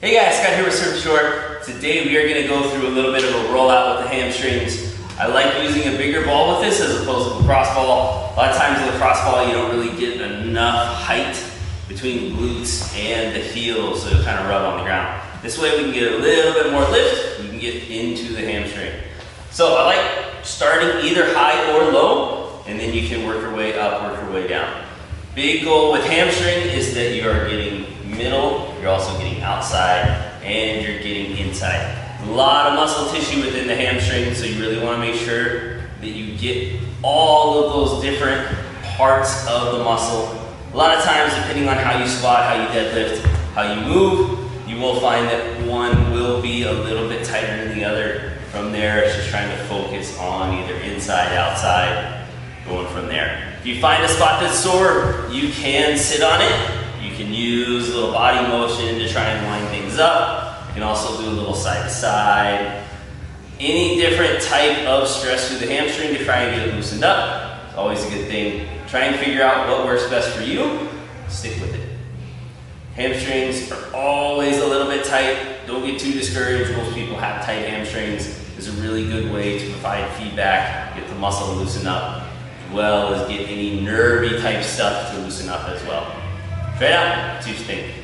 Hey guys, Scott here with Surf Short. Today we are going to go through a little bit of a rollout with the hamstrings. I like using a bigger ball with this as opposed to a lacrosse ball. A lot of times with a lacrosse ball you don't really get enough height between the glutes and the heels, so it'll kind of rub on the ground. This way we can get a little bit more lift, we can get into the hamstring. So I like starting either high or low, and then you can work your way up, work your way down. Big goal with hamstring is that you are getting middle, you're also getting outside, and you're getting inside. A lot of muscle tissue within the hamstring, so you really want to make sure that you get all of those different parts of the muscle. A lot of times, depending on how you squat, how you deadlift, how you move, you will find that one will be a little bit tighter than the other. From there, it's just trying to focus on either inside, outside, going from there. If you find a spot that's sore, you can sit on it. You can use a little body motion to try and line things up. You can also do a little side to side. Any different type of stress through the hamstring to try and get it loosened up. It's always a good thing. Try and figure out what works best for you. Stick with it. Hamstrings are always a little bit tight. Don't get too discouraged. Most people have tight hamstrings. It's a really good way to provide feedback, get the muscle loosened up, as well as get any nervy type stuff to loosen up as well. Try it out, see what you think.